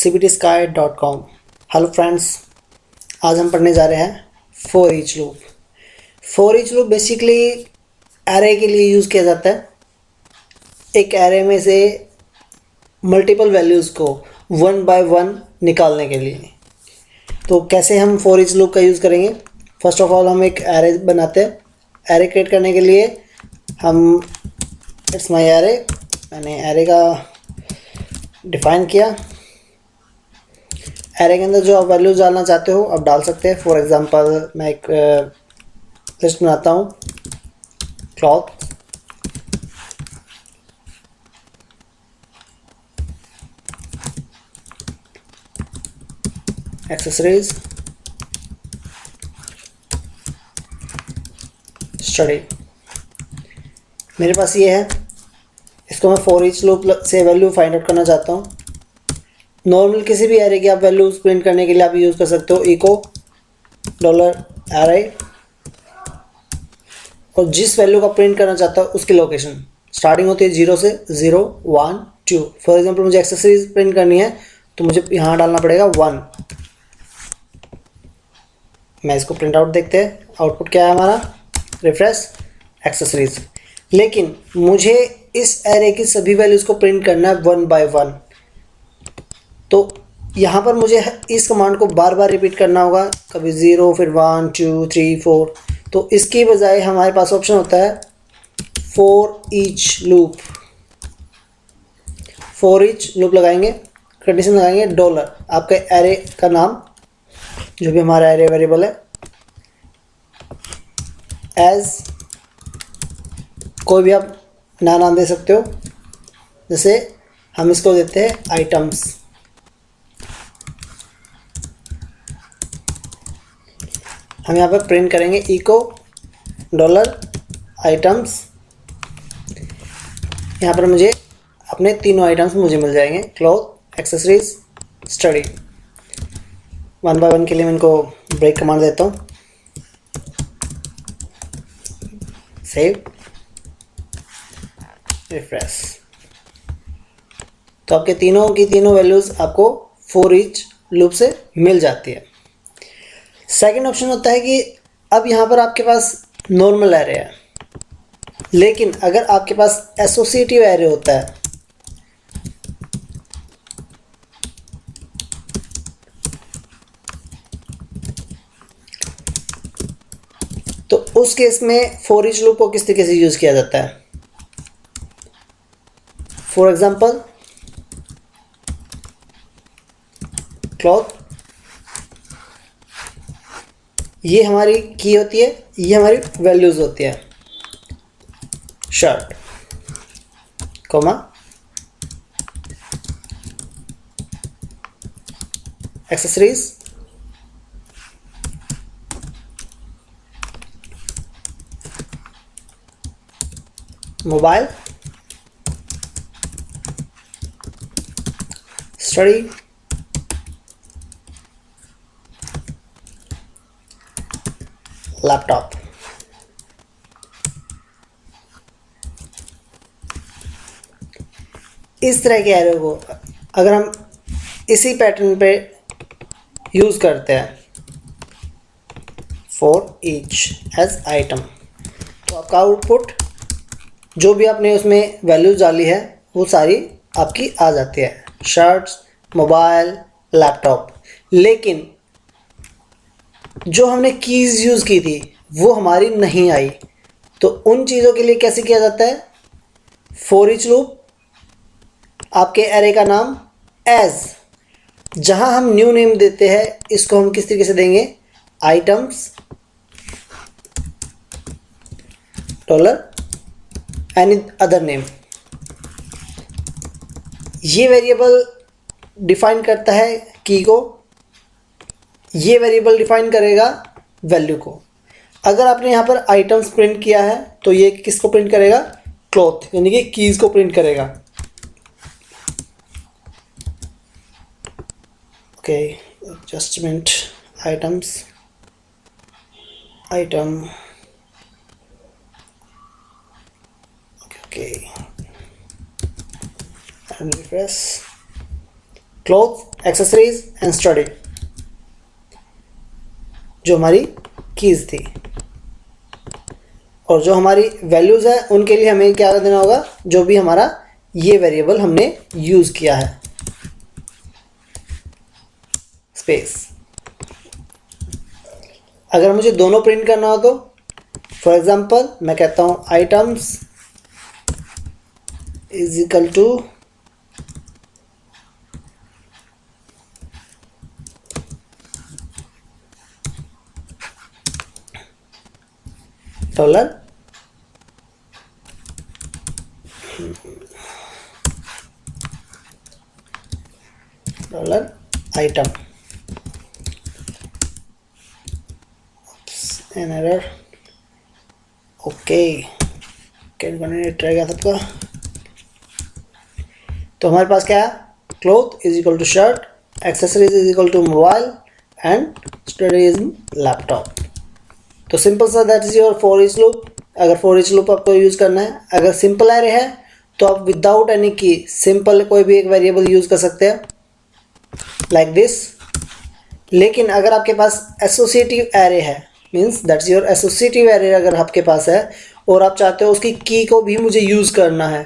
cbtsky.com। Hello friends, आज हम पढ़ने जा रहे हैं for each loop. For each loop basically array के लिए यूज़ किया जाता है। एक एरे में से मल्टीपल वैल्यूज़ को वन बाय वन निकालने के लिए। तो कैसे हम फॉर ईच लूप का यूज़ करेंगे? फर्स्ट ऑफ ऑल हम एक एरे बनाते हैं। एरे क्रिएट करने के लिए हम इट्स माई एरे, मैंने एरे का डिफ़ाइन किया। एरे के अंदर जो आप वैल्यूज डालना चाहते हो आप डाल सकते हैं। फॉर एग्जांपल मैं एक लिस्ट बनाता हूँ, क्लॉथ, एक्सेसरीज, स्टडी। मेरे पास ये है, इसको मैं फॉर ईच लूप से वैल्यू फाइंड आउट करना चाहता हूँ। नॉर्मल किसी भी एरे की आप वैल्यूज प्रिंट करने के लिए आप यूज़ कर सकते हो इको $array, और जिस वैल्यू का प्रिंट करना चाहता हो उसकी लोकेशन स्टार्टिंग होती है 0 से 0 1 2। फॉर एग्जांपल मुझे एक्सेसरीज प्रिंट करनी है तो मुझे यहाँ डालना पड़ेगा 1। मैं इसको प्रिंट आउट देखते हैं, आउटपुट क्या है हमारा, रिफ्रेश एक्सेसरीज। लेकिन मुझे इस एरे की सभी वैल्यूज़ को प्रिंट करना है वन बाय वन, तो यहाँ पर मुझे इस कमांड को बार बार रिपीट करना होगा, कभी 0 फिर 1 2 3 4। तो इसकी बजाय हमारे पास ऑप्शन होता है for each loop. For each loop लगाएंगे, कंडीशन लगाएंगे डॉलर, आपके एरे का नाम जो भी हमारा एरे वेरिएबल है, एज कोई भी आप नया नाम दे सकते हो। जैसे हम इसको देते हैं आइटम्स। हम यहाँ पर प्रिंट करेंगे इको डॉलर आइटम्स। यहाँ पर मुझे अपने तीनों आइटम्स मुझे मिल जाएंगे, cloth, accessories, study. One by one के लिए मैं इनको ब्रेक कमांड देता हूँ, सेव, रिफ्रेश। तो आपके तीनों की तीनों वैल्यूज़ आपको फॉर ईच लूप से मिल जाती है। सेकंड ऑप्शन होता है कि अब यहाँ पर आपके पास नॉर्मल एरे है, लेकिन अगर आपके पास एसोसिएटिव एरे होता है तो उस केस में फॉर ईच लूप को किस तरीके से यूज़ किया जाता है। फॉर एग्जांपल क्लॉथ, ये हमारी की होती है, ये हमारी वैल्यूज़ होती है। Shirt, comma, accessories, mobile, study, laptop. इस तरह के एरे को अगर हम इसी पैटर्न पे यूज़ करते हैं फॉर ईच एज आइटम, तो आपका आउटपुट जो भी आपने उसमें वैल्यूज डाली है वो सारी आपकी आ जाती है, शर्ट्स, मोबाइल, लैपटॉप। लेकिन जो हमने कीज़ यूज़ की थी वो हमारी नहीं आई, तो उन चीज़ों के लिए कैसे किया जाता है, फॉर ईच लूप, आपके एरे का नाम एज, जहां हम न्यू नेम देते हैं इसको हम किस तरीके से देंगे, items dollar any other name. ये वेरिएबल डिफाइन करता है की को, ये वेरिएबल डिफाइन करेगा वैल्यू को। अगर आपने यहाँ पर आइटम्स प्रिंट किया है तो ये किसको प्रिंट करेगा, क्लॉथ, यानी कि कीज़ को प्रिंट करेगा। Okay, just a minute, items, item, okay, and refresh, cloth, accessories and study, जो हमारी कीज़ थी। और जो हमारी वैल्यूज़ है उनके लिए हमें क्या देना होगा, जो भी हमारा ये वेरिएबल हमने यूज़ किया है, स्पेस। अगर मुझे दोनों प्रिंट करना हो तो फॉर एग्जांपल मैं कहता हूँ items is equal to dollar item, an error, okay can try कर सबका। तो हमारे पास क्या है, cloth is equal to shirt, accessories is equal to mobile and study is laptop. तो सिंपल सा that is your for each loop. अगर फॉर ईच लूप आपको यूज़ करना है, अगर सिंपल एरे है तो आप विदाउट एनी की सिंपल कोई भी एक वेरिएबल यूज़ कर सकते हैं लाइक दिस। लेकिन अगर आपके पास एसोसिएटिव एरे है, means that's your associative array अगर आपके पास है और आप चाहते हो उसकी की को भी मुझे यूज़ करना है,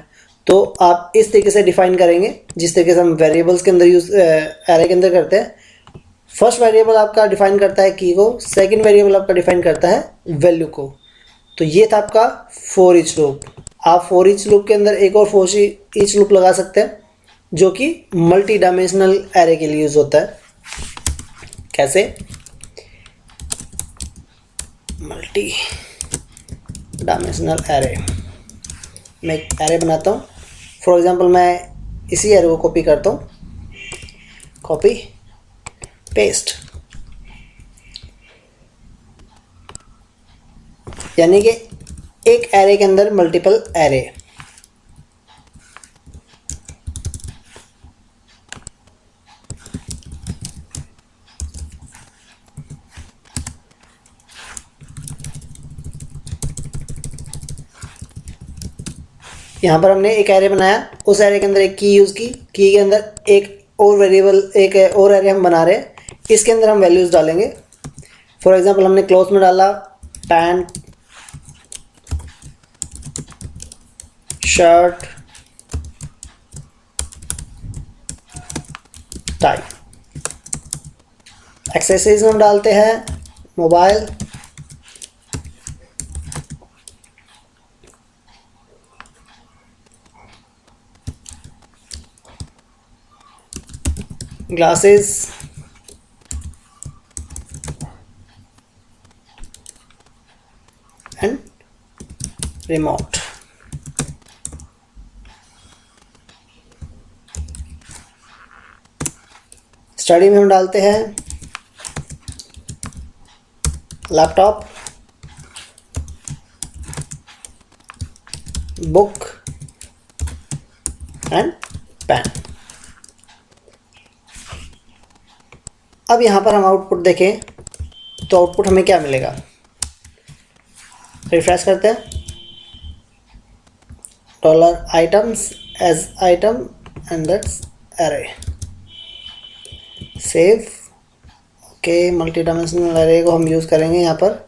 तो आप इस तरीके से डिफाइन करेंगे जिस तरीके से हम वेरिएबल्स के अंदर यूज़ एरे के अंदर करते हैं। फर्स्ट वेरिएबल आपका डिफाइन करता है की को, सेकंड वेरिएबल आपका डिफाइन करता है वैल्यू को। तो ये था आपका फॉर ईच लूप। आप फॉर ईच लूप के अंदर एक और फॉर ईच लूप लगा सकते हैं जो कि मल्टी डायमेंशनल एरे के लिए यूज़ होता है। कैसे? मल्टी डायमेंशनल एरे, मैं एक एरे बनाता हूँ। फॉर एग्जांपल मैं इसी एरे को कॉपी करता हूँ, कॉपी पेस्ट, यानी कि एक एरे के अंदर मल्टीपल एरे। यहाँ पर हमने एक एरे बनाया, उस एरे के अंदर एक की यूज़ की, की के अंदर एक और वेरिएबल, एक और एरे हम बना रहे हैं, इसके अंदर हम वैल्यूज़ डालेंगे। फॉर एग्जांपल हमने क्लोथ में डाला पैंट, शर्ट, टाई। एक्सेसरीज में हम डालते हैं mobile, glasses, and remote. Study में हम डालते हैं लैपटॉप, बुक एंड पेन। अब यहाँ पर हम आउटपुट देखें तो आउटपुट हमें क्या मिलेगा, रिफ्रेश करते हैं, dollar items as item and that's array, save. Okay, multi dimensional array को हम यूज़ करेंगे। यहाँ पर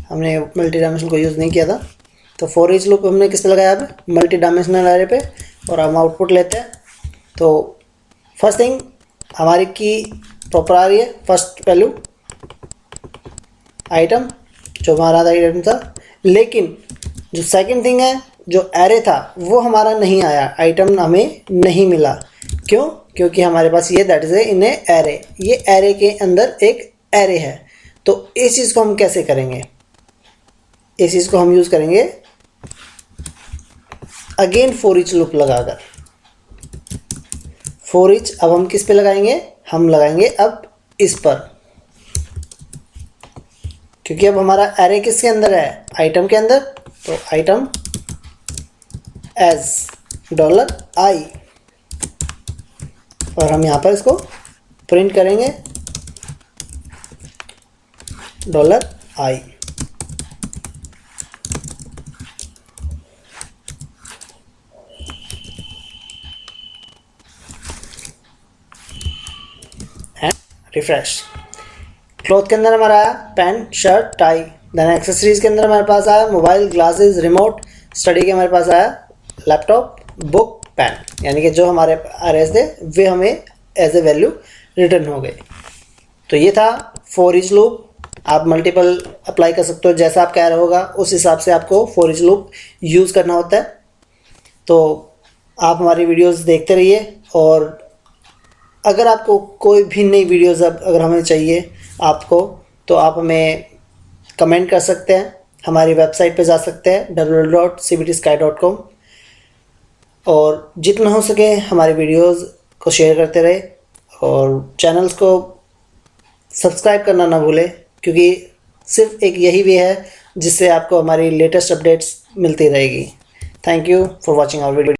हमने मल्टी डायमेंशनल को यूज़ नहीं किया था, तो फॉर ईच लूप हमने किस पे लगाया, अब मल्टी डायमेंशनल एरे पे, और हम आउटपुट लेते हैं। तो फर्स्ट थिंग हमारी की प्रॉपर आ रही है, फर्स्ट वैल्यू आइटम जो हमारा आइटम था, लेकिन जो सेकंड थिंग है, जो एरे था वो हमारा नहीं आया, आइटम हमें नहीं मिला। क्यों? क्योंकि हमारे पास ये दैट इज इन एरे, ये एरे के अंदर एक एरे है। तो इस चीज़ को हम कैसे करेंगे, इस चीज़ को हम यूज़ करेंगे अगेन फॉर ईच लूप लगाकर। फॉर ईच अब हम किस पे लगाएंगे, हम लगाएंगे अब इस पर, क्योंकि अब हमारा एरे किसके अंदर है, आइटम के अंदर। तो आइटम एज डॉलर आई, और हम यहाँ पर इसको प्रिंट करेंगे डॉलर आई। रिफ्रेश। क्लॉथ के अंदर हमारा आया pant shirt tie. Then accessories के अंदर हमारे पास आया मोबाइल ग्लासेस रिमोट। स्टडी के हमारे पास आया लैपटॉप बुक पेन, यानी कि जो हमारे RS थे वे हमें एज ए वैल्यू रिटर्न हो गए। तो ये था फॉर ईच लूप। आप मल्टीपल अप्लाई कर सकते हो, जैसा आप कह रहे होगा उस हिसाब से आपको फॉर ईच लूप यूज़ करना होता है। तो आप हमारी वीडियोस देखते रहिए, और अगर आपको कोई भी नई वीडियोस अगर हमें चाहिए आपको, तो आप हमें कमेंट कर सकते हैं, हमारी वेबसाइट पे जा सकते हैं www.cbtsky.com, और जितना हो सके हमारी वीडियोस को शेयर करते रहे और चैनल्स को सब्सक्राइब करना ना भूलें, क्योंकि सिर्फ एक यही वे है जिससे आपको हमारी लेटेस्ट अपडेट्स मिलती रहेगी। Thank you for watching our video.